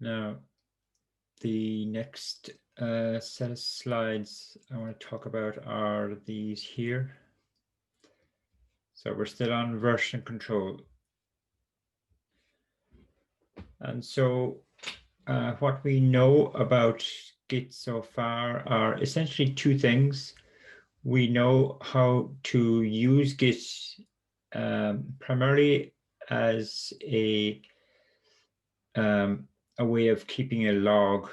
Now, the next set of slides I want to talk about are these here. So we're still on version control. And so what we know about Git so far are essentially two things. We know how to use Git primarily as a way of keeping a log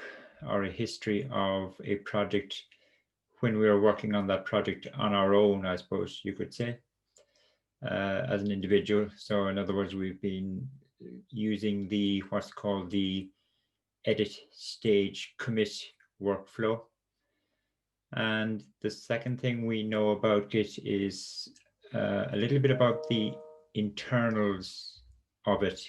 or a history of a project when we are working on that project on our own, I suppose you could say, as an individual. So in other words, we've been using the what's called the edit stage commit workflow. And the second thing we know about Git is a little bit about the internals of it.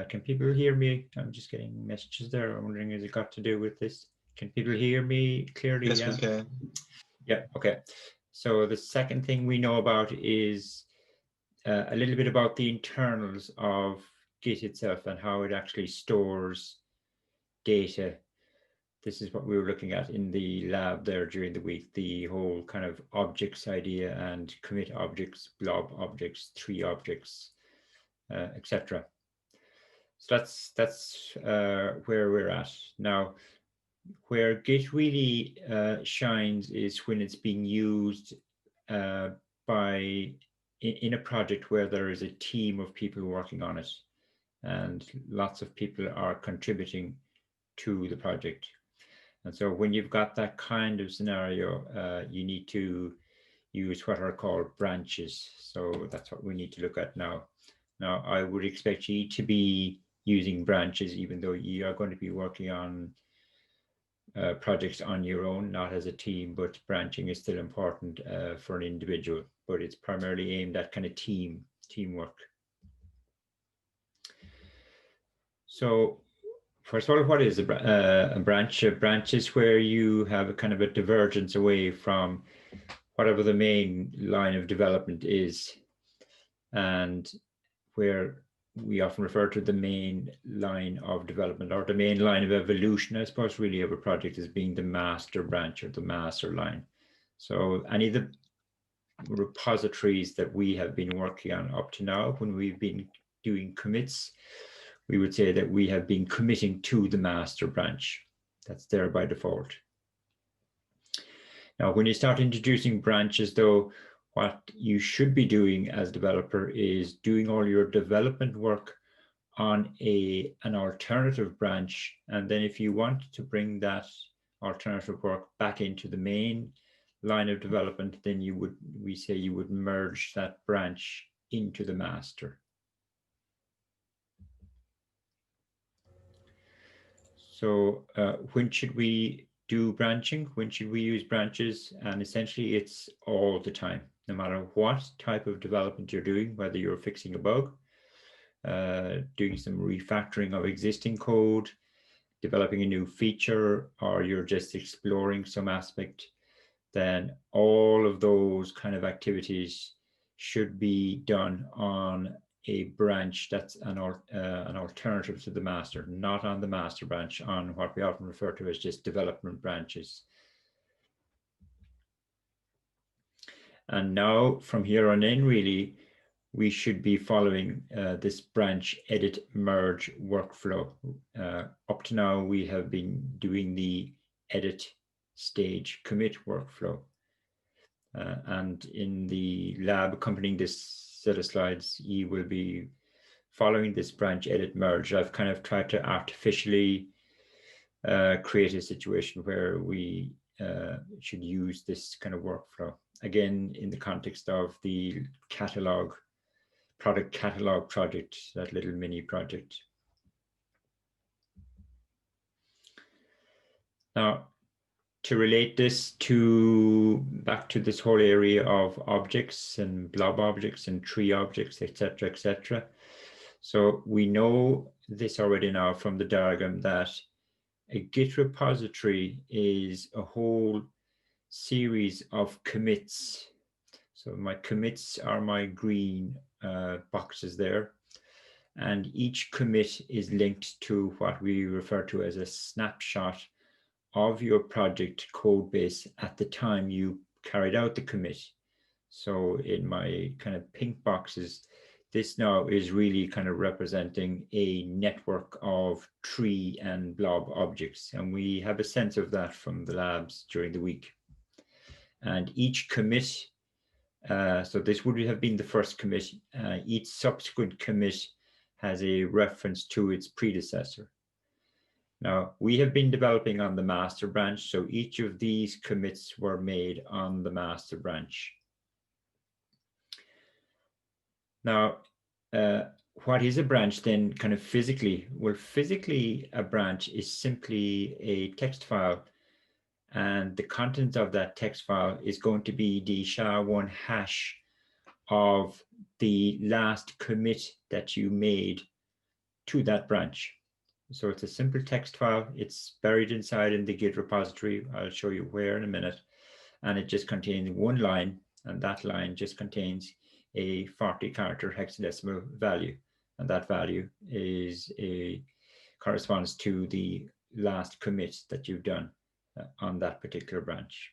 Can people hear me? I'm just getting messages there. I'm wondering, has it got to do with this? Can people hear me clearly? Yes, we can. Yeah, okay. So the second thing we know about is a little bit about the internals of Git itself and how it actually stores data. This is what we were looking at in the lab there during the week, the whole kind of objects idea and commit objects, blob objects, tree objects, etc. So that's where we're at. Now, where Git really shines is when it's being used in a project where there is a team of people working on it and lots of people are contributing to the project. And so when you've got that kind of scenario, you need to use what are called branches. So that's what we need to look at now. Now, I would expect you to be using branches, even though you are going to be working on projects on your own, not as a team, but branching is still important for an individual, but it's primarily aimed at kind of teamwork. So first of all, what is a branch? A branch is where you have a kind of a divergence away from whatever the main line of development is, and where we often refer to the main line of development or the main line of evolution, I suppose, really, of a project as being the master branch or the master line. So any of the repositories that we have been working on up to now, when we've been doing commits, we would say that we have been committing to the master branch. That's there by default. Now, when you start introducing branches, though, what you should be doing as a developer is doing all your development work on an alternative branch. And then if you want to bring that alternative work back into the main line of development, then we say you would merge that branch into the master. So when should we do branching? When should we use branches? And essentially it's all the time, no matter what type of development you're doing, whether you're fixing a bug, doing some refactoring of existing code, developing a new feature, or you're just exploring some aspect, then all of those kind of activities should be done on a branch that's an alternative to the master, not on the master branch, on what we often refer to as just development branches. And now from here on in, really, we should be following this branch edit merge workflow. Up to now, we have been doing the edit stage commit workflow. And in the lab accompanying this set of slides, you will be following this branch edit merge. I've kind of tried to artificially create a situation where we should use this kind of workflow. Again, in the context of the product catalog project, that little mini project. Now, to relate this back to this whole area of objects and blob objects and tree objects, etc., etc. So we know this already now from the diagram that a Git repository is a whole series of commits. So my commits are my green boxes there. and each commit is linked to what we refer to as a snapshot of your project code base at the time you carried out the commit. So in my kind of pink boxes, this now is really kind of representing a network of tree and blob objects. And we have a sense of that from the labs during the week. And each commit, so this would have been the first commit, each subsequent commit has a reference to its predecessor. Now, we have been developing on the master branch, so each of these commits were made on the master branch. Now, what is a branch then kind of physically? Well, physically, a branch is simply a text file, and the content of that text file is going to be the SHA-1 hash of the last commit that you made to that branch. So it's a simple text file. It's buried inside in the Git repository. I'll show you where in a minute. And it just contains one line, and that line just contains a 40-character hexadecimal value, and that value is corresponds to the last commit that you've done on that particular branch.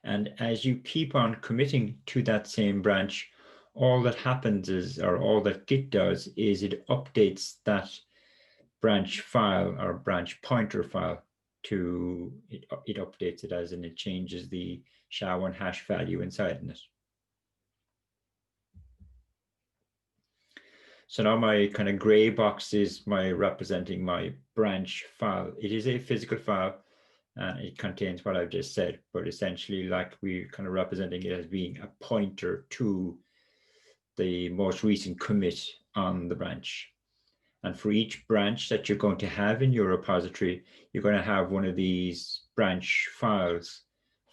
And as you keep on committing to that same branch, all that happens is, or all that Git does, is it updates that branch file or branch pointer file to, it updates it as in it changes the SHA-1 hash value inside in it. So now my kind of gray box is my representing my branch file. It is a physical file and it contains what I've just said, but essentially like we're kind of representing it as being a pointer to the most recent commit on the branch. And for each branch that you're going to have in your repository, you're going to have one of these branch files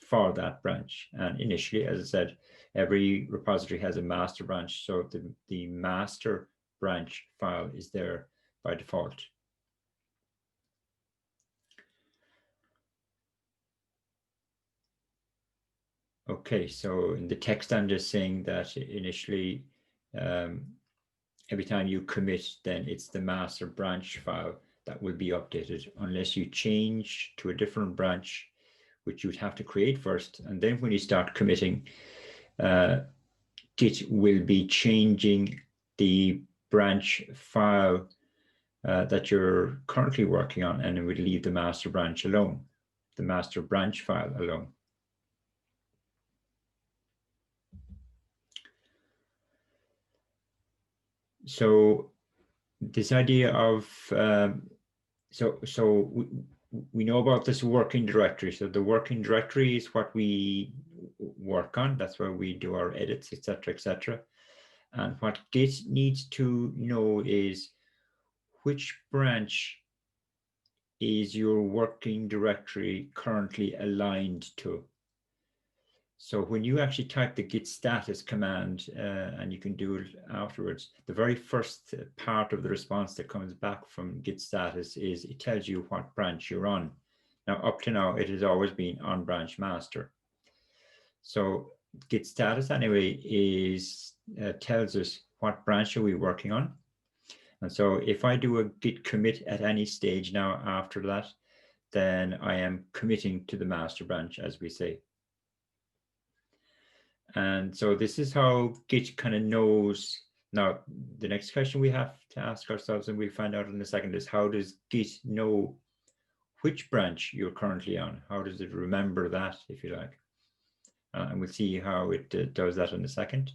for that branch. And initially, as I said, every repository has a master branch. So the master branch file is there by default. Okay, so in the text, I'm just saying that initially, every time you commit, then it's the master branch file that will be updated unless you change to a different branch, which you would have to create first. And then when you start committing, Git will be changing the branch file that you're currently working on, and it would leave the master branch alone, the master branch file alone. So this idea of, so we know about this working directory. So the working directory is what we work on. That's where we do our edits, etc., etc. And what Git needs to know is which branch is your working directory currently aligned to. So when you actually type the git status command, and you can do it afterwards, the very first part of the response that comes back from git status is it tells you what branch you're on. Now, up to now, it has always been on branch master. So git status anyway is tells us what branch are we working on. And so if I do a git commit at any stage now after that, then I am committing to the master branch, as we say. And so this is how Git kind of knows. Now, the next question we have to ask ourselves, and we'll find out in a second, is how does Git know which branch you're currently on? How does it remember that, if you like? And we'll see how it does that in a second.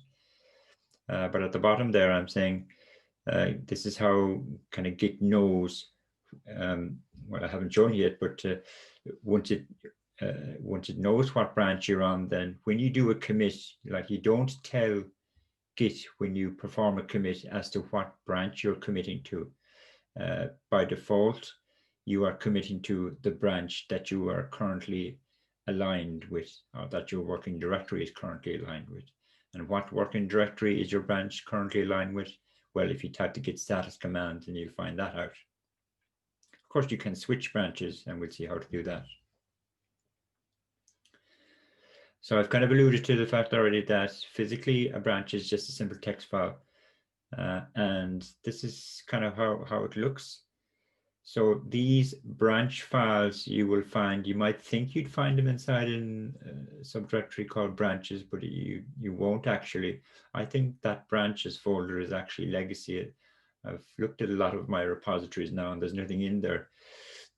But at the bottom there, I'm saying this is how kind of Git knows. Well, I haven't shown yet, but once it knows what branch you're on, then when you do a commit, like you don't tell Git when you perform a commit as to what branch you're committing to. By default, you are committing to the branch that you are currently aligned with, or that your working directory is currently aligned with. And what working directory is your branch currently aligned with? Well, if you type the git status command, then you'll find that out. Of course, you can switch branches, and we'll see how to do that. So I've kind of alluded to the fact already that physically a branch is just a simple text file. And this is kind of how it looks. So these branch files you will find, you might think you'd find them inside in a subdirectory called branches, but you won't actually. I think that branches folder is actually legacy. I've looked at a lot of my repositories now and there's nothing in there.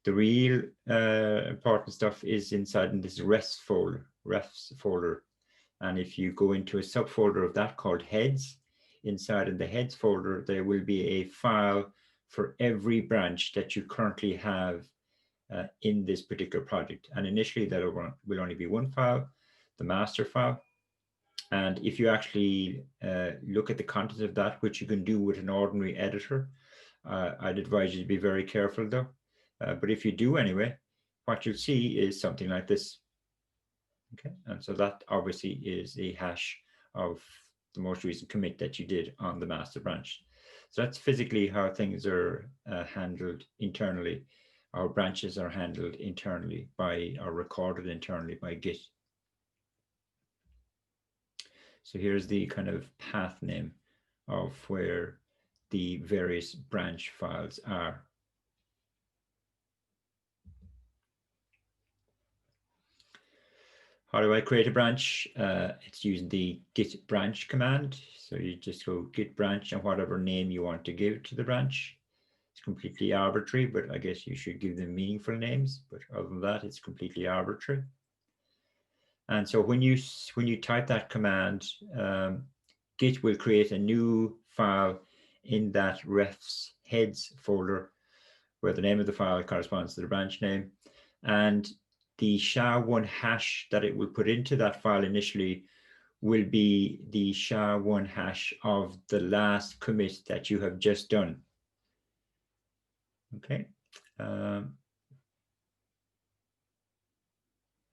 The real important stuff is inside in this refs folder. And if you go into a subfolder of that called heads, inside in the heads folder, there will be a file for every branch that you currently have in this particular project. And initially there will only be one file, the master file. And if you actually look at the contents of that, which you can do with an ordinary editor, I'd advise you to be very careful though. But if you do anyway, what you'll see is something like this. Okay, and so that obviously is a hash of the most recent commit that you did on the master branch. So that's physically how things are handled internally. Our branches are handled internally or recorded internally by Git. So here's the kind of path name of where the various branch files are. How do I create a branch? It's using the git branch command. So you just go git branch and whatever name you want to give to the branch. It's completely arbitrary, but I guess you should give them meaningful names. But other than that, it's completely arbitrary. And so when you type that command, Git will create a new file in that refs heads folder where the name of the file corresponds to the branch name. And the SHA-1 hash that it will put into that file initially will be the SHA-1 hash of the last commit that you have just done. Okay.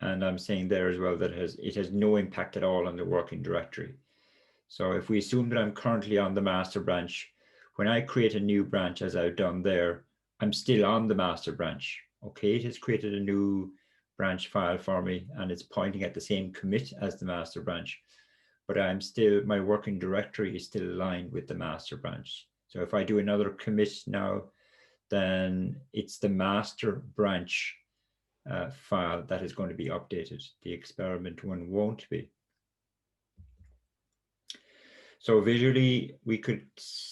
And I'm saying there as well that it has no impact at all on the working directory. So if we assume that I'm currently on the master branch, when I create a new branch as I've done there, I'm still on the master branch. Okay, it has created a new branch file for me and it's pointing at the same commit as the master branch, but my working directory is still aligned with the master branch. So if I do another commit now, then it's the master branch file that is going to be updated. The experiment one won't be. So visually, we could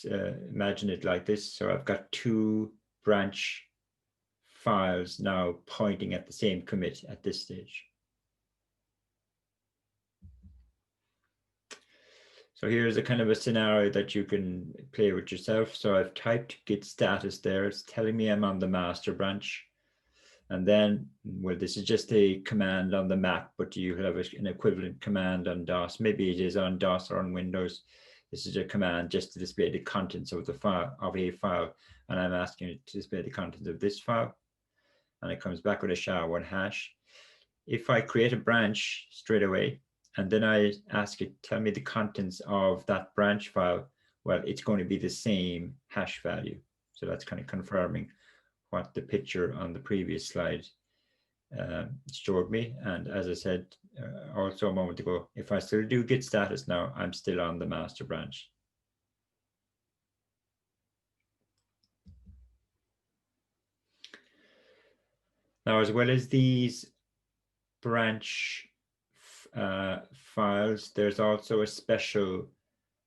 imagine it like this. So I've got two branch files now pointing at the same commit at this stage. So here's a kind of a scenario that you can play with yourself. So I've typed git status there. It's telling me I'm on the master branch. And then, well, this is just a command on the Mac, but you have an equivalent command on DOS. Maybe it is on DOS or on Windows. This is a command just to display the contents of the file, of a file. And I'm asking it to display the contents of this file. And it comes back with a SHA-1 hash. If I create a branch straight away, and then I ask it, tell me the contents of that branch file, well, it's going to be the same hash value. So that's kind of confirming what the picture on the previous slide showed me. And as I said also a moment ago, if I still do git status now, I'm still on the master branch. Now, as well as these branch files, there's also a special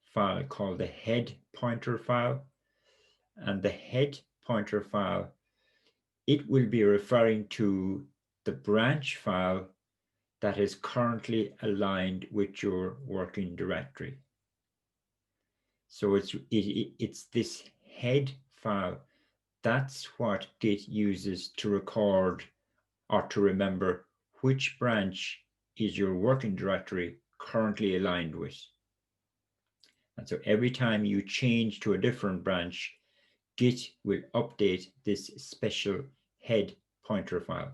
file called the head pointer file. And the head pointer file, it will be referring to the branch file that is currently aligned with your working directory. So it's this head file. That's what Git uses to record or to remember which branch is your working directory currently aligned with. And so every time you change to a different branch, Git will update this special head pointer file.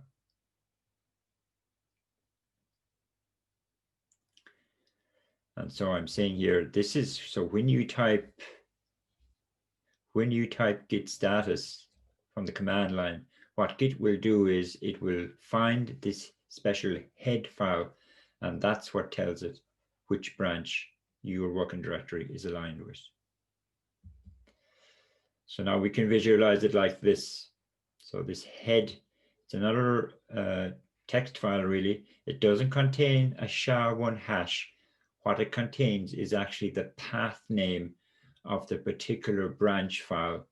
And so I'm saying here, this is, so when you type git status from the command line, what Git will do is it will find this special head file, and that's what tells it which branch your working directory is aligned with. So now we can visualize it like this. So this head, it's another text file really. It doesn't contain a SHA-1 hash. What it contains is actually the path name of the particular branch file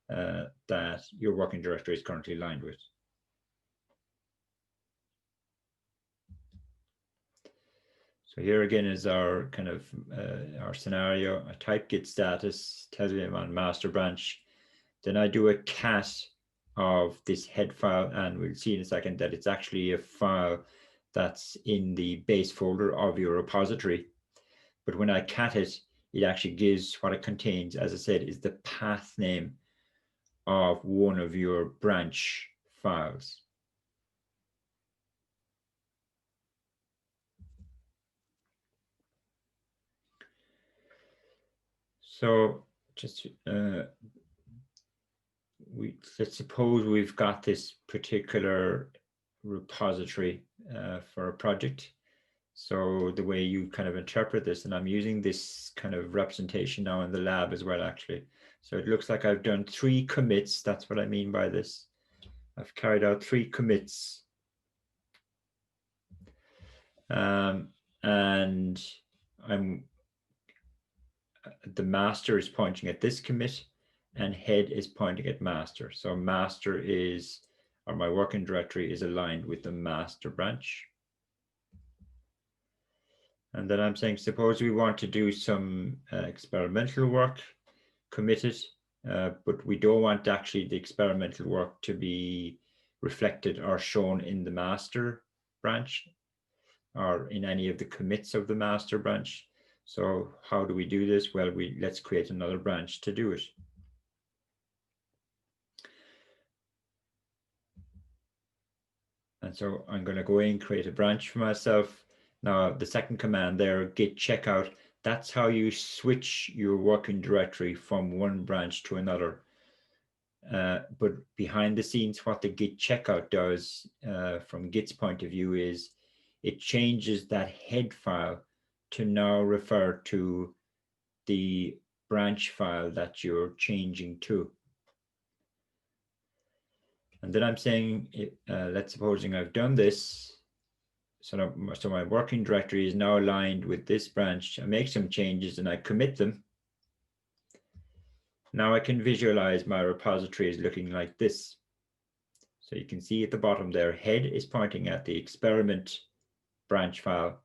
that your working directory is currently aligned with. So here again is our kind of our scenario. I type git status, tells me I'm on master branch. Then I do a cat of this head file, and we'll see in a second that it's actually a file that's in the base folder of your repository. But when I cat it, it actually gives what it contains, as I said, is the path name of one of your branch files. So just let's suppose we've got this particular repository for a project. So the way you kind of interpret this, and I'm using this kind of representation now in the lab as well, actually. So it looks like I've done 3 commits. That's what I mean by this. I've carried out 3 commits. And the master is pointing at this commit, and head is pointing at master. So master is, or my working directory is aligned with the master branch. And then I'm saying, suppose we want to do some experimental work, commit it, but we don't want actually the experimental work to be reflected or shown in the master branch or in any of the commits of the master branch. So how do we do this? Well, let's create another branch to do it. And so I'm going to go in, create a branch for myself. Now, the second command there, git checkout, that's how you switch your working directory from one branch to another. But behind the scenes, what the git checkout does from Git's point of view is it changes that head file to now refer to the branch file that you're changing to. And then I'm saying, let's supposing I've done this. So my working directory is now aligned with this branch. I make some changes and I commit them. Now I can visualize my repository is looking like this. So you can see at the bottom there, head is pointing at the experiment branch file,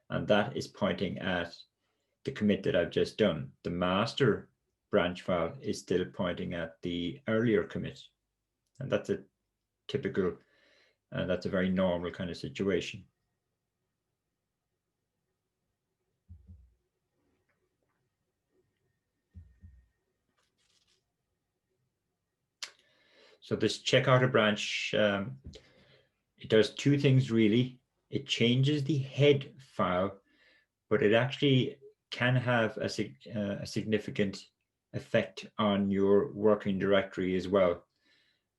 and that is pointing at the commit that I've just done. The master branch file is still pointing at the earlier commit. And that's a typical, and that's a very normal kind of situation. So this checkout a branch, it does 2 things really. It changes the head file, but it actually can have a significant effect on your working directory as well.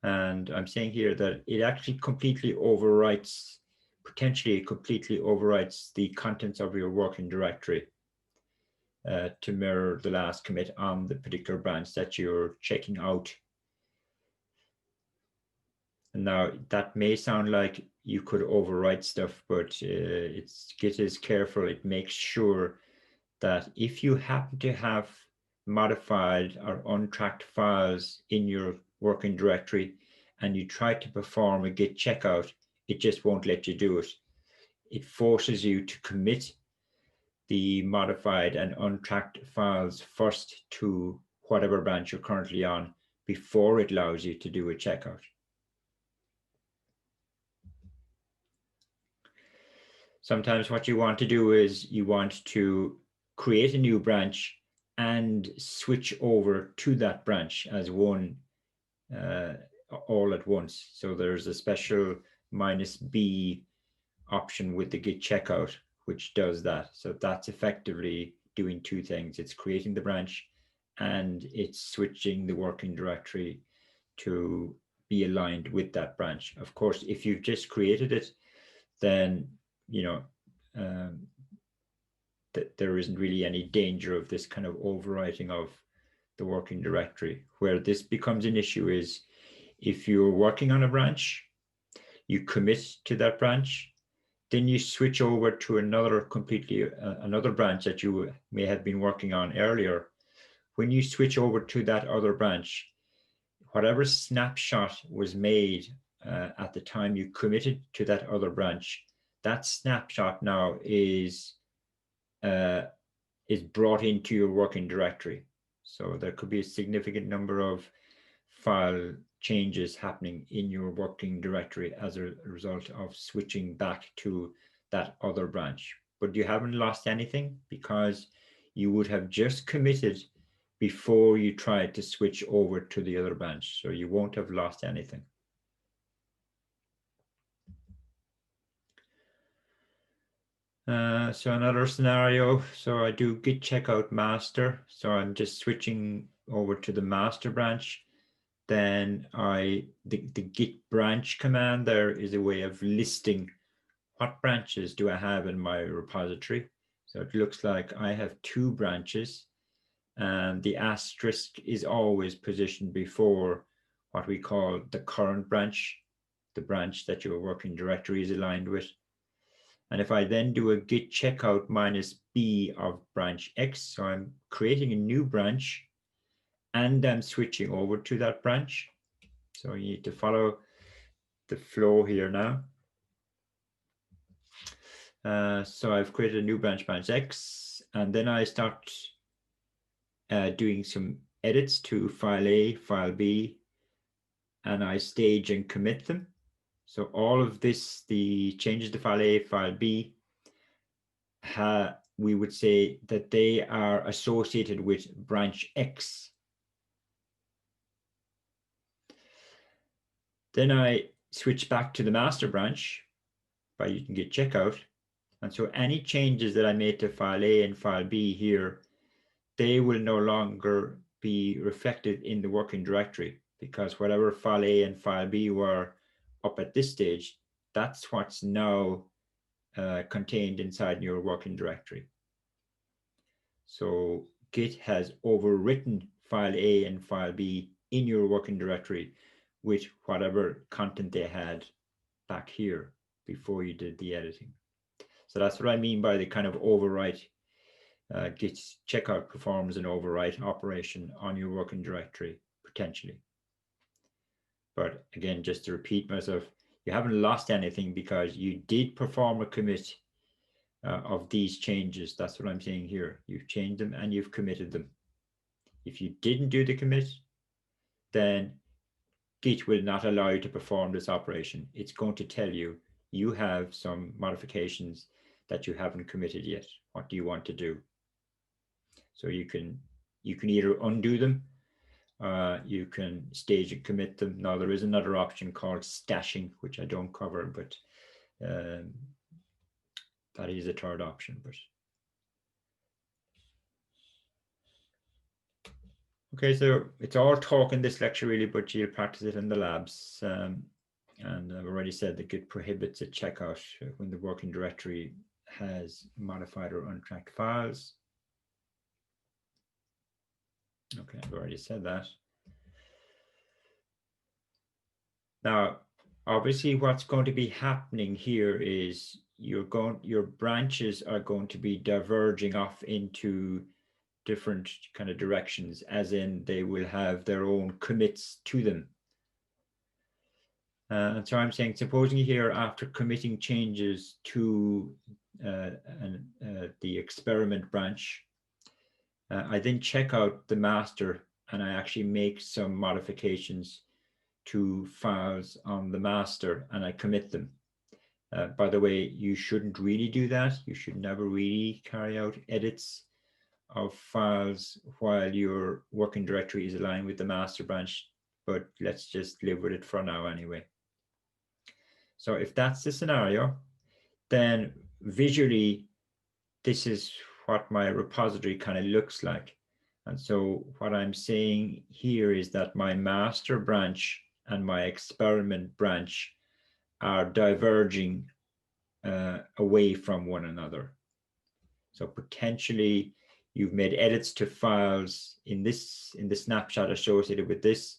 And I'm saying here that it actually completely overwrites, potentially completely overwrites the contents of your working directory to mirror the last commit on the particular branch that you're checking out. And now that may sound like you could overwrite stuff, but Git is careful. It makes sure that if you happen to have modified or untracked files in your working directory and you try to perform a git checkout, it just won't let you do it. It forces you to commit the modified and untracked files first to whatever branch you're currently on before it allows you to do a checkout. Sometimes what you want to do is you want to create a new branch and switch over to that branch as one all at once. So there's a special -B option with the git checkout, which does that. So that's effectively doing 2 things. It's creating the branch and it's switching the working directory to be aligned with that branch. Of course, if you've just created it, then that there isn't really any danger of this kind of overwriting of the working directory. Where this becomes an issue is if you're working on a branch, you commit to that branch, then you switch over to another another branch that you may have been working on earlier. When you switch over to that other branch, whatever snapshot was made at the time you committed to that other branch, that snapshot now is brought into your working directory. So there could be a significant number of file changes happening in your working directory as a result of switching back to that other branch. But you haven't lost anything because you would have just committed before you tried to switch over to the other branch. So you won't have lost anything. So another scenario, so I do git checkout master. So I'm just switching over to the master branch. Then the git branch command there is a way of listing what branches do I have in my repository. So it looks like I have 2 branches, and the asterisk is always positioned before what we call the current branch, the branch that your working directory is aligned with. And if I then do a git checkout -b of branch X, so I'm creating a new branch and I'm switching over to that branch. So you need to follow the flow here now. So I've created a new branch X, and then I start doing some edits to file A, file B, and I stage and commit them. So all of this, the changes to file A, file B, we would say that they are associated with branch X. Then I switch back to the master branch by using git checkout. And so any changes that I made to file A and file B here, they will no longer be reflected in the working directory, because whatever file A and file B were up at this stage, that's what's now contained inside your working directory. So Git has overwritten file A and file B in your working directory with whatever content they had back here before you did the editing. So that's what I mean by the kind of overwrite. Git checkout performs an overwrite operation on your working directory, potentially. But again, just to repeat myself, you haven't lost anything because you did perform a commit of these changes. That's what I'm saying here. You've changed them and you've committed them. If you didn't do the commit, then Git will not allow you to perform this operation. It's going to tell you, you have some modifications that you haven't committed yet. What do you want to do? So you can either undo them, you can stage and commit them. Now there is another option called stashing, which I don't cover, but that is a third option. But okay, so it's all talk in this lecture really, but you'll practice it in the labs. And I've already said that Git prohibits a checkout when the working directory has modified or untracked files. Okay, I've already said that. Now, obviously what's going to be happening here is your branches are going to be diverging off into different kind of directions, as in they will have their own commits to them. And so I'm saying, supposing here after committing changes to the experiment branch, I then check out the master and I actually make some modifications to files on the master and I commit them. By the way, you shouldn't really do that. You should never really carry out edits of files while your working directory is aligned with the master branch, but let's just live with it for now anyway. So if that's the scenario, then visually, this is what my repository kind of looks like. And so what I'm saying here is that my master branch and my experiment branch are diverging away from one another. So potentially you've made edits to files in the snapshot associated with this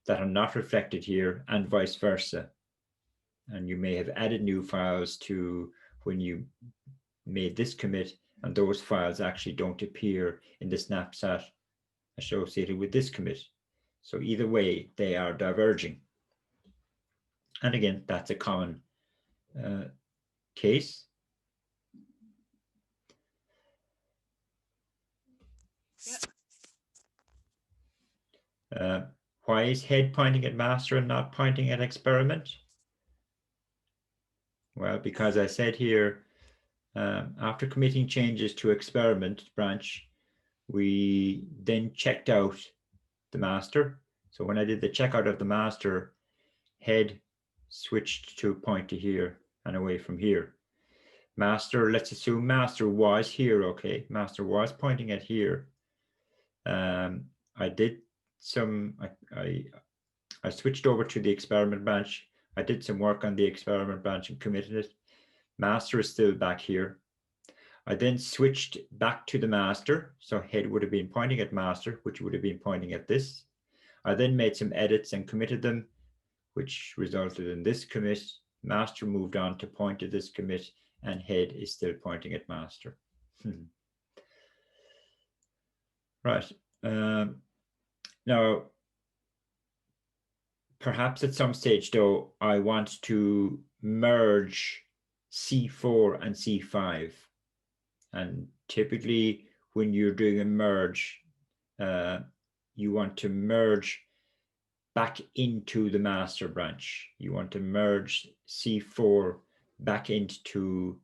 that are not reflected here, and vice versa. And you may have added new files to when you made this commit, and those files actually don't appear in the snapshot associated with this commit. So either way, they are diverging. And again, that's a common case. Why is head pointing at master and not pointing at experiment? Well, because I said here, after committing changes to experiment branch, we then checked out the master. So when I did the checkout of the master, head switched to point to here and away from here. Master, let's assume master was here, okay? Master was pointing at here. I did some, I switched over to the experiment branch. I did some work on the experiment branch and committed it. Master is still back here. I then switched back to the master. So head would have been pointing at master, which would have been pointing at this. I then made some edits and committed them, which resulted in this commit. Master moved on to point to this commit, and head is still pointing at master. Right. Now, perhaps at some stage, though, I want to merge C4 and C5. And typically, when you're doing a merge, you want to merge back into the master branch. You want to merge C4 back into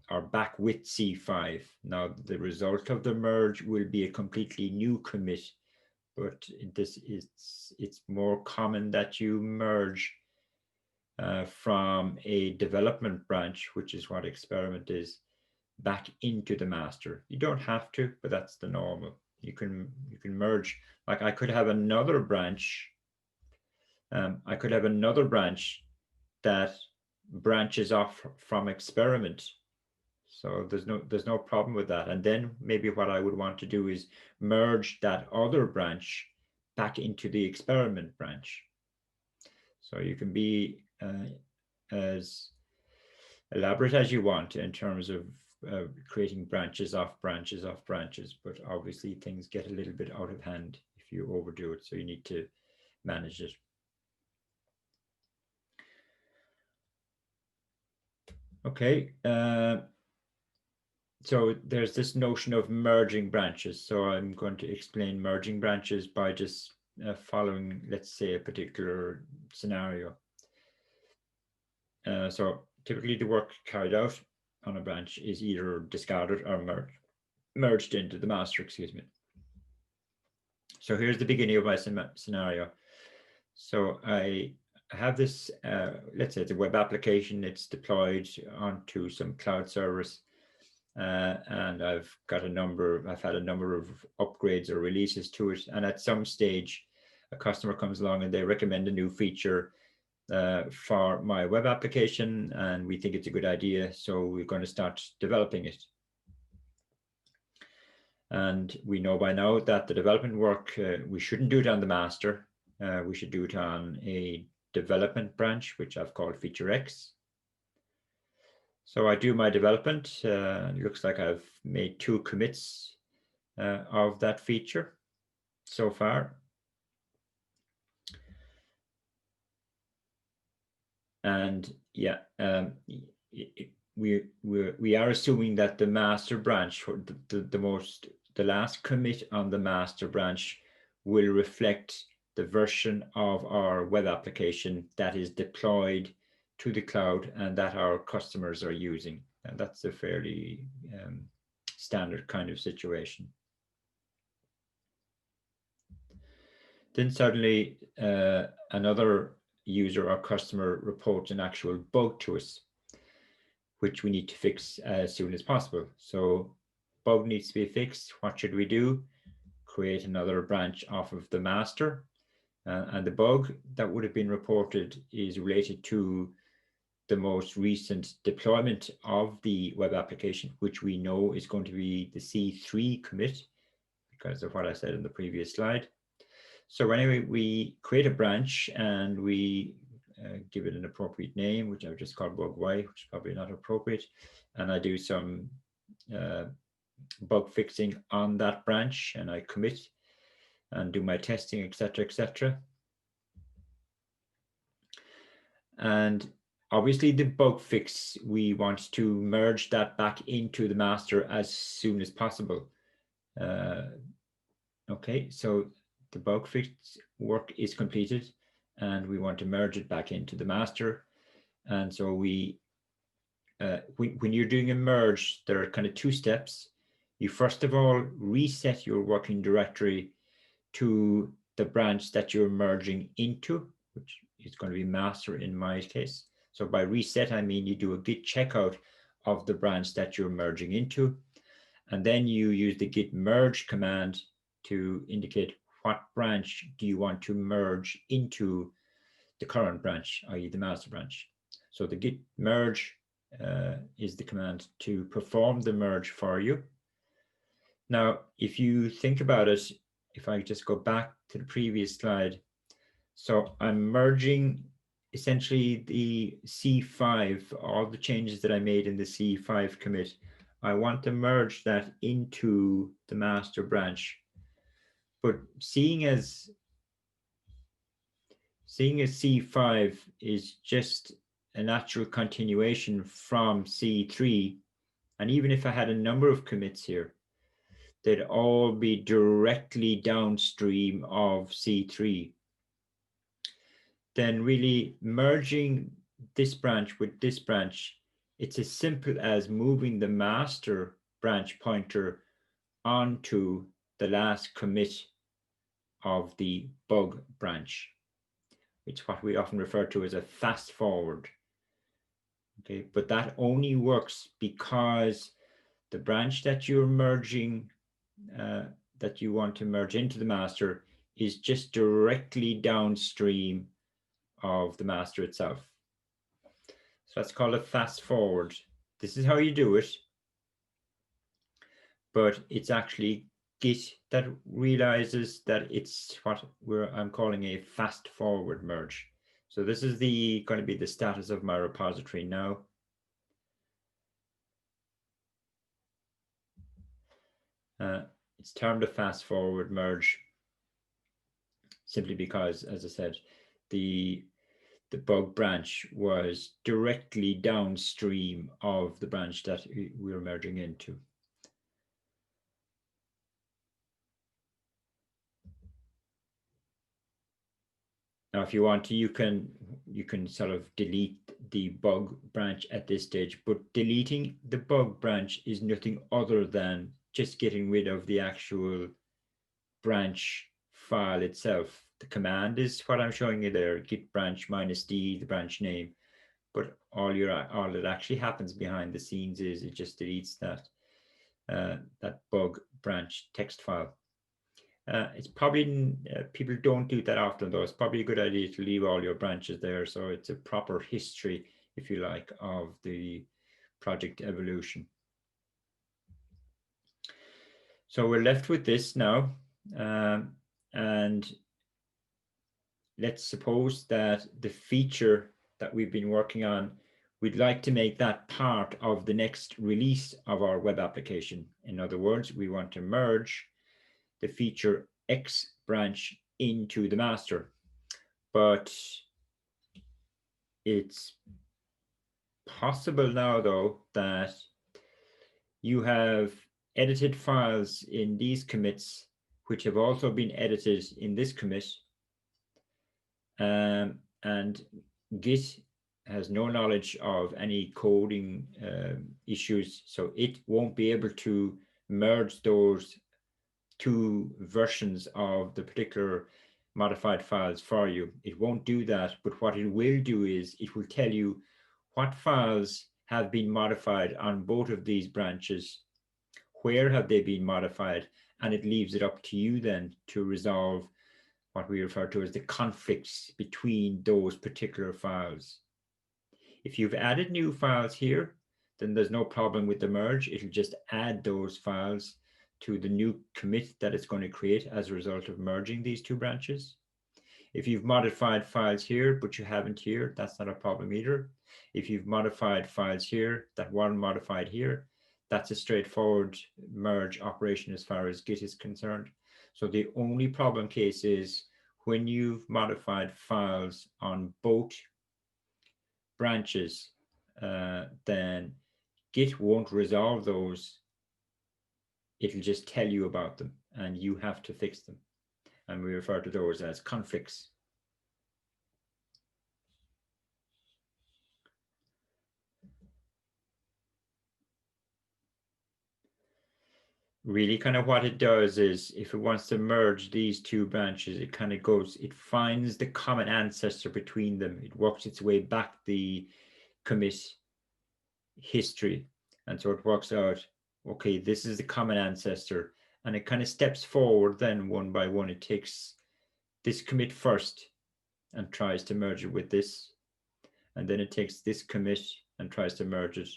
or back with C5. Now, the result of the merge will be a completely new commit, but it's more common that you merge from a development branch, which is what experiment is, back into the master. You don't have to, but that's the normal. You can merge. Like I could have another branch. I could have another branch that branches off from experiment. So there's no problem with that. And then maybe what I would want to do is merge that other branch back into the experiment branch. So you can be as elaborate as you want in terms of creating branches off branches off branches, but obviously things get a little bit out of hand if you overdo it. So you need to manage it. Okay. So there's this notion of merging branches. So I'm going to explain merging branches by just following, let's say, a particular scenario. So typically the work carried out on a branch is either discarded or merged into the master, excuse me. So here's the beginning of my scenario. So I have this, let's say it's a web application, it's deployed onto some cloud service. And I've had a number of upgrades or releases to it. And at some stage, a customer comes along and they recommend a new feature for my web application, and we think it's a good idea. So we're going to start developing it. And we know by now that the development work, we shouldn't do it on the master. We should do it on a development branch, which I've called feature X. So I do my development. It looks like I've made 2 commits of that feature so far. And yeah, we are assuming that the master branch, the last commit on the master branch will reflect the version of our web application that is deployed to the cloud and that our customers are using. And that's a fairly standard kind of situation. Then suddenly another user or customer reports an actual bug to us, which we need to fix as soon as possible. So bug needs to be fixed. What should we do? Create another branch off of the master. And the bug that would have been reported is related to the most recent deployment of the web application, which we know is going to be the C3 commit because of what I said in the previous slide. So anyway, we create a branch and we give it an appropriate name, which I've just called bug Y, which is probably not appropriate. And I do some bug fixing on that branch, and I commit and do my testing, etc., etc. And obviously the bug fix, we want to merge that back into the master as soon as possible. Okay, so the bug fix work is completed and we want to merge it back into the master. And so when you're doing a merge, there are kind of two steps. You first of all reset your working directory to the branch that you're merging into, which is going to be master in my case. So by reset, I mean you do a git checkout of the branch that you're merging into, and then you use the git merge command to indicate what branch do you want to merge into the current branch, i.e. the master branch. So the git merge is the command to perform the merge for you. Now, if you think about it, if I just go back to the previous slide, so I'm merging essentially the C5, all the changes that I made in the C5 commit. I want to merge that into the master branch. But seeing as C5 is just a natural continuation from C3, and even if I had a number of commits here, they'd all be directly downstream of C3. Then really merging this branch with this branch, it's as simple as moving the master branch pointer onto the last commit of the bug branch. It's what we often refer to as a fast forward. Okay, but that only works because the branch that you're merging, that you want to merge into the master, is just directly downstream of the master itself. So that's called a fast forward. This is how you do it, but it's actually Git that realizes that it's what I'm calling a fast forward merge. So this is going to be the status of my repository now. It's termed a fast forward merge simply because, as I said, the bug branch was directly downstream of the branch that we were merging into. Now, if you want to, you can sort of delete the bug branch at this stage, but deleting the bug branch is nothing other than just getting rid of the actual branch file itself. The command is what I'm showing you there, git branch -d, the branch name. But all that actually happens behind the scenes is it just deletes that bug branch text file. It's probably, people don't do that often though. It's probably a good idea to leave all your branches there, so it's a proper history, if you like, of the project evolution. So we're left with this now, and let's suppose that the feature that we've been working on, we'd like to make that part of the next release of our web application. In other words, we want to merge the feature X branch into the master. But it's possible now, though, that you have edited files in these commits, which have also been edited in this commit. And Git has no knowledge of any coding issues, so it won't be able to merge those two versions of the particular modified files for you. It won't do that, but what it will do is it will tell you what files have been modified on both of these branches, where have they been modified, and it leaves it up to you then to resolve what we refer to as the conflicts between those particular files. If you've added new files here, then there's no problem with the merge. It'll just add those files to the new commit that it's going to create as a result of merging these two branches. If you've modified files here, but you haven't here, that's not a problem either. If you've modified files here that weren't modified here, that's a straightforward merge operation as far as Git is concerned. So the only problem case is when you've modified files on both branches, then Git won't resolve those. It'll just tell you about them and you have to fix them. And we refer to those as conflicts. Really kind of what it does is if it wants to merge these two branches, it kind of goes, it finds the common ancestor between them. It works its way back the commit history. And so it works out, okay, this is the common ancestor. And it kind of steps forward then one by one. It takes this commit first and tries to merge it with this. And then it takes this commit and tries to merge it.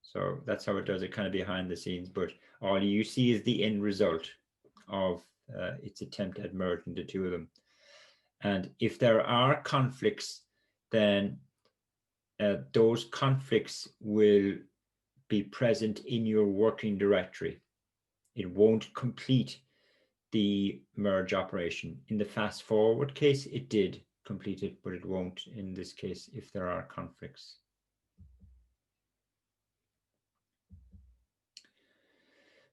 So that's how it does it kind of behind the scenes. But all you see is the end result of its attempt at merging the two of them. And if there are conflicts, then those conflicts will be present in your working directory. It won't complete the merge operation. In the fast forward case, it did complete it, but it won't in this case if there are conflicts.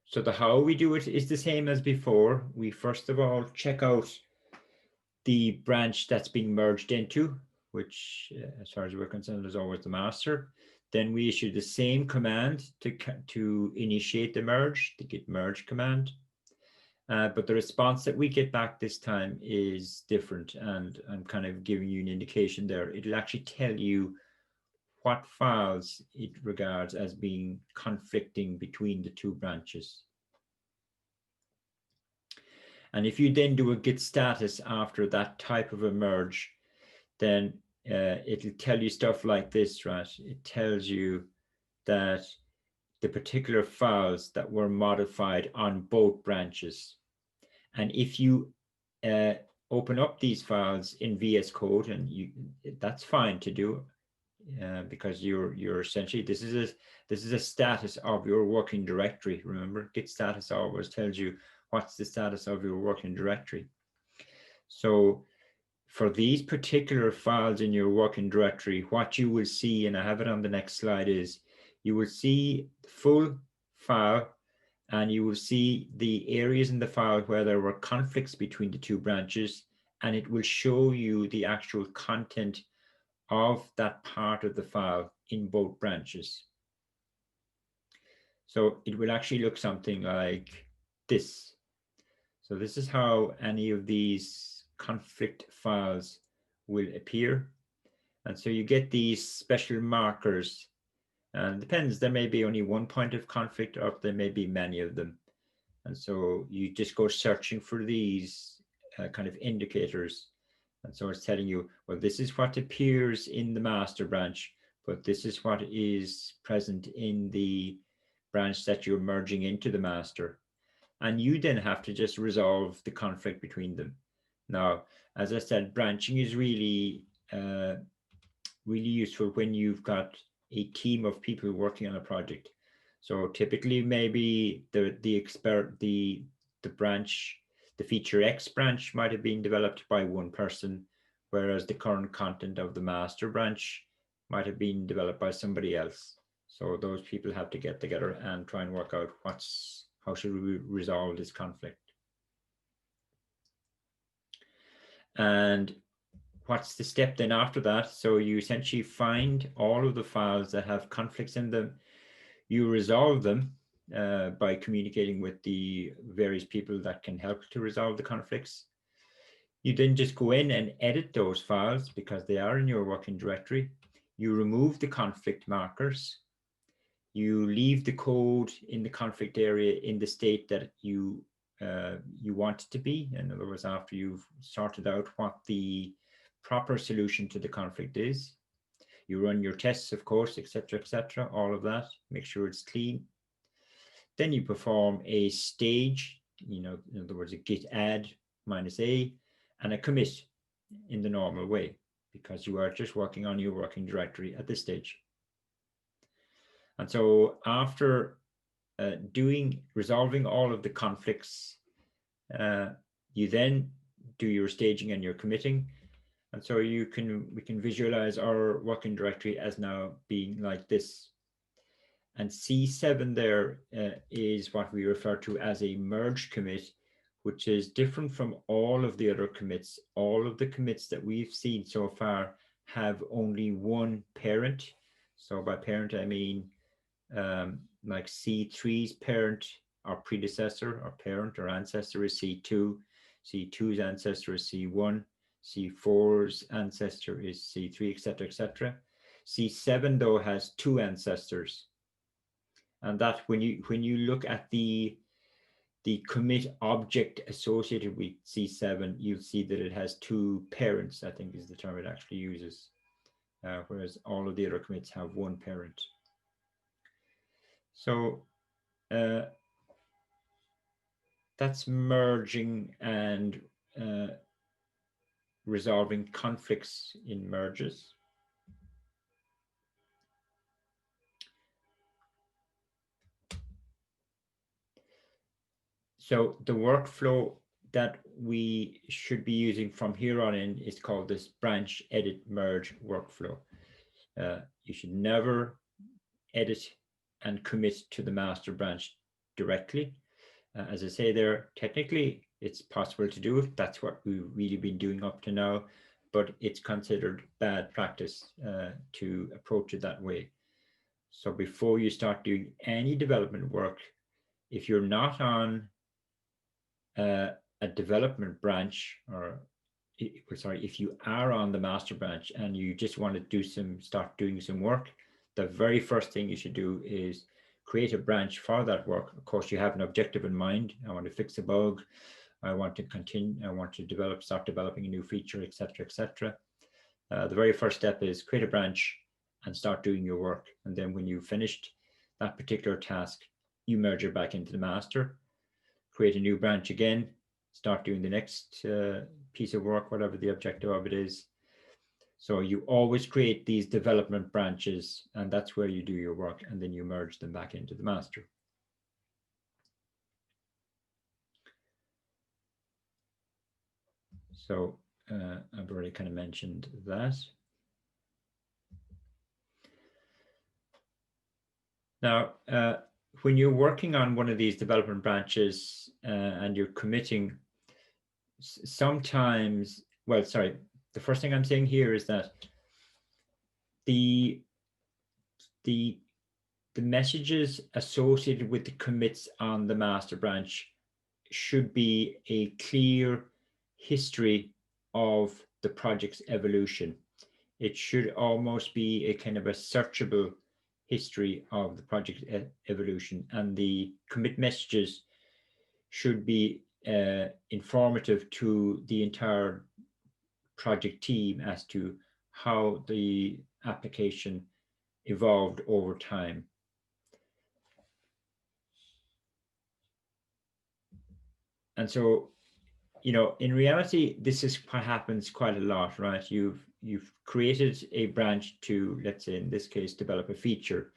So the how we do it is the same as before. We first of all check out the branch that's being merged into, which as far as we're concerned is always the master. Then we issue the same command to initiate the merge, the git merge command. But the response that we get back this time is different, and I'm kind of giving you an indication there. It'll actually tell you what files it regards as being conflicting between the two branches. And if you then do a git status after that type of a merge, then it'll tell you stuff like this, right? It tells you that the particular files that were modified on both branches. And if you open up these files in VS Code, and that's fine to do, because you're essentially, this is a status of your working directory. Remember, git status always tells you what's the status of your working directory. So for these particular files in your working directory, what you will see, and I have it on the next slide, is you will see the full file, and you will see the areas in the file where there were conflicts between the two branches, and it will show you the actual content of that part of the file in both branches. So it will actually look something like this. So this is how any of these conflict files will appear. And so you get these special markers, and it depends, there may be only one point of conflict or there may be many of them. And so you just go searching for these kind of indicators. And so it's telling you, well, this is what appears in the master branch, but this is what is present in the branch that you're merging into the master. And you then have to just resolve the conflict between them. Now, as I said, branching is really, really useful when you've got a team of people working on a project. So typically, maybe the branch, the feature X branch might have been developed by one person, whereas the current content of the master branch might have been developed by somebody else. So those people have to get together and try and work out how should we resolve this conflict. And what's the step then after that? So you essentially find all of the files that have conflicts in them. You resolve them by communicating with the various people that can help to resolve the conflicts. You then just go in and edit those files because they are in your working directory. You remove the conflict markers. You leave the code in the conflict area in the state that you want it to be. In other words, after you've sorted out what the proper solution to the conflict is. You run your tests, of course, etc., all of that. Make sure it's clean. Then you perform a stage, in other words, a git add -a and a commit in the normal way, because you are just working on your working directory at this stage. And so after resolving all of the conflicts, you then do your staging and your committing. And so we can visualize our working directory as now being like this. And C7 there is what we refer to as a merge commit, which is different from all of the other commits. All of the commits that we've seen so far have only one parent. So by parent, I mean like C3's parent or predecessor or parent or ancestor is C2, C2's ancestor is C1, C4's ancestor is C3, etc. C7 though has two ancestors, and that when you look at the commit object associated with C7, you'll see that it has two parents, I think is the term it actually uses, whereas all of the other commits have one parent. So that's merging and resolving conflicts in merges. So the workflow that we should be using from here on in is called this branch edit merge workflow. You should never edit and commit to the master branch directly. As I say there, technically it's possible to do it. That's what we've really been doing up to now, but it's considered bad practice to approach it that way. So before you start doing any development work, if you're not on a development branch, or sorry, if you are on the master branch and you just want to start doing some work, the very first thing you should do is create a branch for that work. Of course, you have an objective in mind. I want to fix a bug. I want to continue. I want to start developing a new feature, etc. The very first step is create a branch and start doing your work. And then when you've finished that particular task, you merge it back into the master, create a new branch again, start doing the next piece of work, whatever the objective of it is. So you always create these development branches, and that's where you do your work, and then you merge them back into the master. So I've already kind of mentioned that. Now, when you're working on one of these development branches and you're committing, sometimes, well, sorry, the first thing I'm saying here is that the messages associated with the commits on the master branch should be a clear history of the project's evolution. It should almost be a kind of a searchable history of the project evolution, and the commit messages should be informative to the entire project team as to how the application evolved over time. And so, in reality, this is what happens quite a lot, right? You've created a branch to, let's say in this case, develop a feature,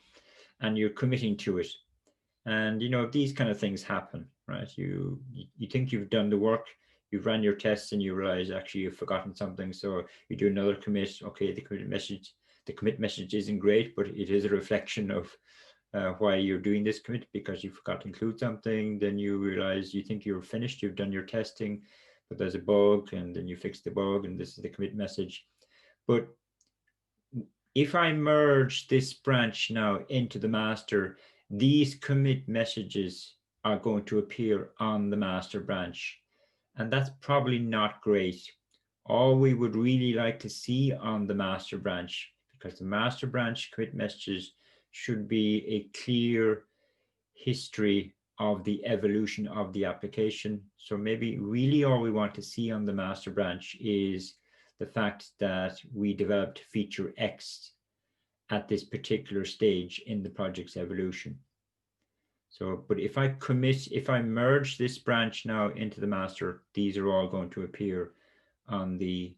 and you're committing to it. And these kind of things happen, right? You think you've done the work, you've ran your tests, and you realize actually you've forgotten something. So you do another commit. Okay, the commit message isn't great, but it is a reflection of why you're doing this commit, because you forgot to include something. Then you realize you think you're finished, you've done your testing, but there's a bug, and then you fix the bug, and this is the commit message. But if I merge this branch now into the master, these commit messages are going to appear on the master branch, and that's probably not great. All we would really like to see on the master branch, because the master branch commit messages should be a clear history of the evolution of the application. So maybe really all we want to see on the master branch is the fact that we developed feature X, at this particular stage in the project's evolution. So, but if I merge this branch now into the master, these are all going to appear on the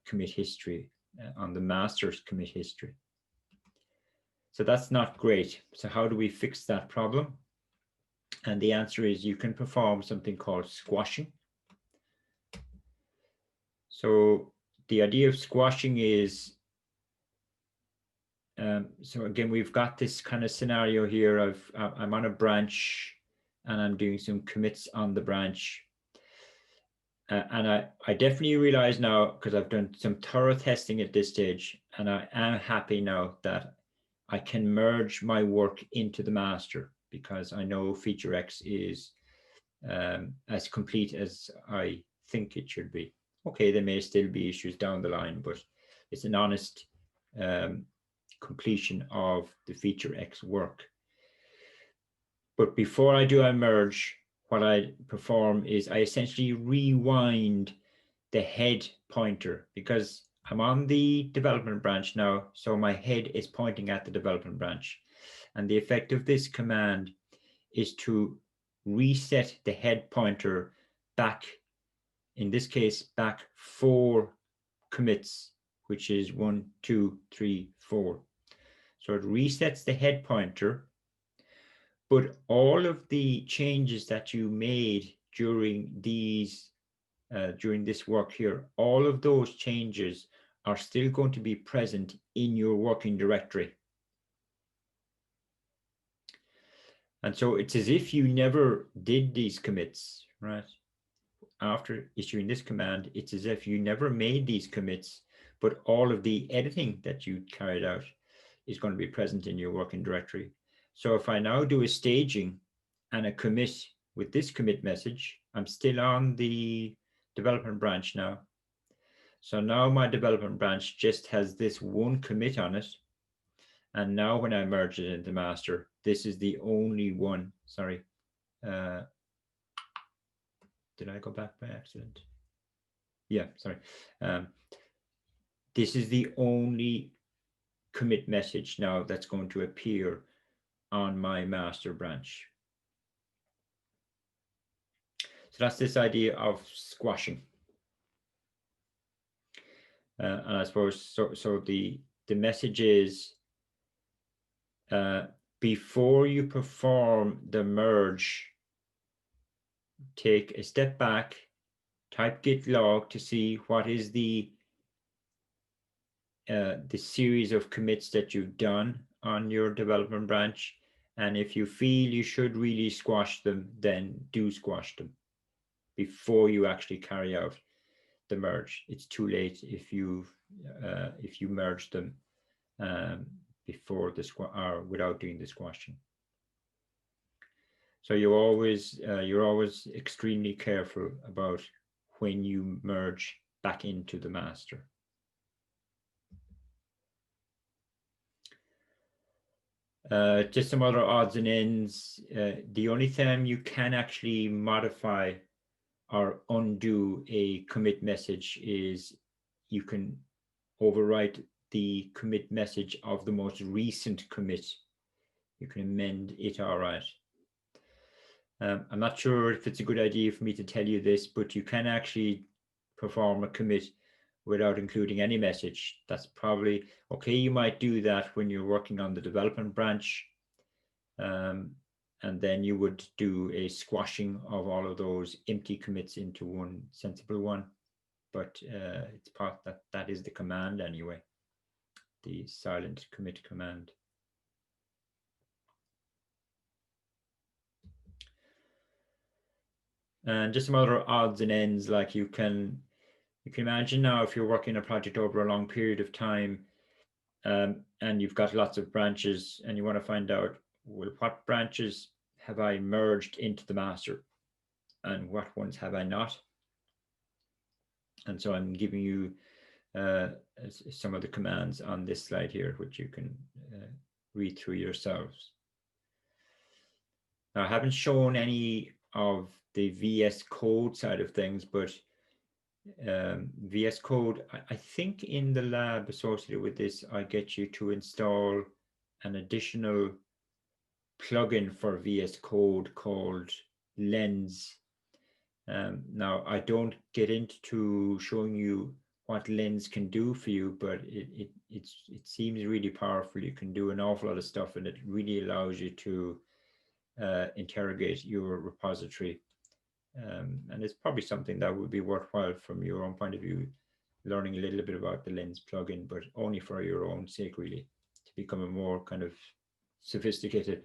commit history, on the master's commit history. So that's not great. So how do we fix that problem? And the answer is you can perform something called squashing. So the idea of squashing is, so again, we've got this kind of scenario here of I'm on a branch and I'm doing some commits on the branch. And I definitely realize now, because I've done some thorough testing at this stage, and I am happy now that I can merge my work into the master, because I know feature X is as complete as I think it should be. Okay, there may still be issues down the line, but it's an honest completion of the feature X work. But before I do a merge, what I perform is I essentially rewind the head pointer, because I'm on the development branch now, so my head is pointing at the development branch. And the effect of this command is to reset the head pointer back, in this case, back 4 commits, which is 1, 2, 3, 4. So it resets the head pointer, but all of the changes that you made during these during this work here, all of those changes are still going to be present in your working directory. And so it's as if you never did these commits, right? After issuing this command, it's as if you never made these commits, but all of the editing that you carried out is going to be present in your working directory. So if I now do a staging and a commit with this commit message, I'm still on the development branch now. So now my development branch just has this one commit on it. And now when I merge it into master, this is the only one. Sorry. Did I go back by accident? Yeah, sorry. This is the only commit message now that's going to appear on my master branch. So that's this idea of squashing. And I suppose, so the message is, before you perform the merge, take a step back, type git log to see what is the series of commits that you've done on your development branch. And if you feel you should really squash them, then do squash them before you actually carry out the merge. It's too late if you merge them before the or without doing the squashing. So you're always extremely careful about when you merge back into the master. Just some other odds and ends. The only time you can actually modify or undo a commit message is you can overwrite the commit message of the most recent commit. You can amend it, all right. I'm not sure if it's a good idea for me to tell you this, but you can actually perform a commit without including any message. That's probably okay. You might do that when you're working on the development branch. And then you would do a squashing of all of those empty commits into one sensible one. But it's part that is the command anyway, the silent commit command. And just some other odds and ends, like you can imagine now if you're working a project over a long period of time, and you've got lots of branches and you want to find out, well, what branches have I merged into the master and what ones have I not? And so I'm giving you some of the commands on this slide here, which you can read through yourselves. Now, I haven't shown any of the VS Code side of things, but VS Code. I think in the lab associated with this, I get you to install an additional plugin for VS Code called Lens. Now, I don't get into showing you what Lens can do for you, but it seems really powerful. You can do an awful lot of stuff, and it really allows you to interrogate your repository. And it's probably something that would be worthwhile from your own point of view, learning a little bit about the Lens plugin, but only for your own sake, really, to become a more kind of sophisticated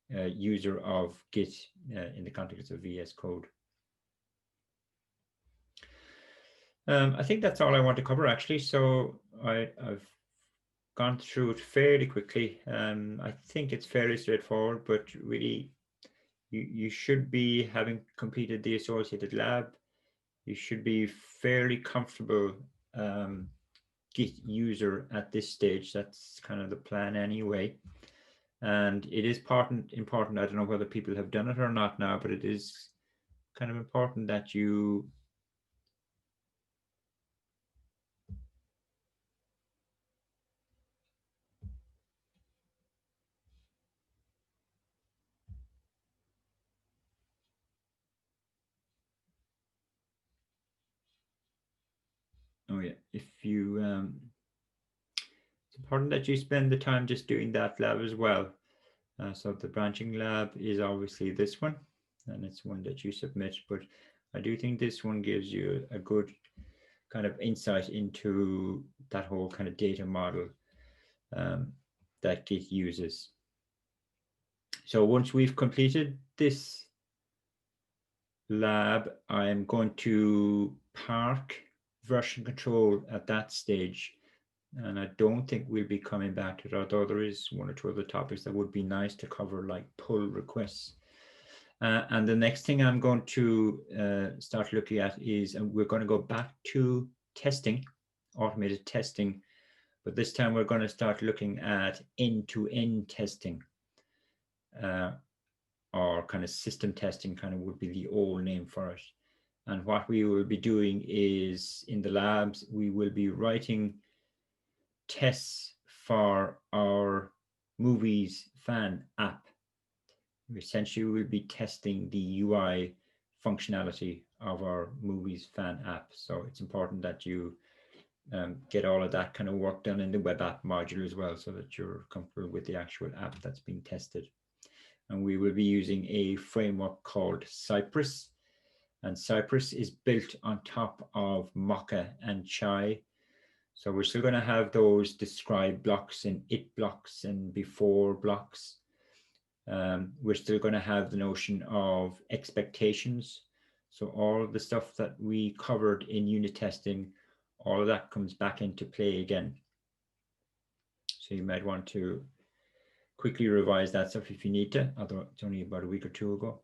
user of Git in the context of VS Code. I think that's all I want to cover, actually. So I've gone through it fairly quickly. I think it's fairly straightforward, but really, you should be, having completed the associated lab, you should be fairly comfortable Git user at this stage. That's kind of the plan anyway. And it is important, I don't know whether people have done it or not now, but it is kind of important that you if you it's important that you spend the time just doing that lab as well. So the branching lab is obviously this one, and it's one that you submit, but I do think this one gives you a good kind of insight into that whole kind of data model that Git uses. So once we've completed this lab, I'm going to park version control at that stage. And I don't think we'll be coming back to it, although there is one or two other topics that would be nice to cover, like pull requests. And the next thing I'm going to start looking at is, and we're going to go back to testing, automated testing, but this time we're going to start looking at end-to-end testing, or kind of system testing, kind of would be the old name for it. And what we will be doing is, in the labs, we will be writing tests for our movies fan app. Essentially, we'll be testing the UI functionality of our movies fan app. So it's important that you get all of that kind of work done in the web app module as well, so that you're comfortable with the actual app that's being tested. And we will be using a framework called Cypress. And Cypress is built on top of Mocha and Chai. So we're still going to have those describe blocks and it blocks and before blocks. We're still going to have the notion of expectations. So all of the stuff that we covered in unit testing, all of that comes back into play again. So you might want to quickly revise that stuff if you need to, although it's only about a week or two ago.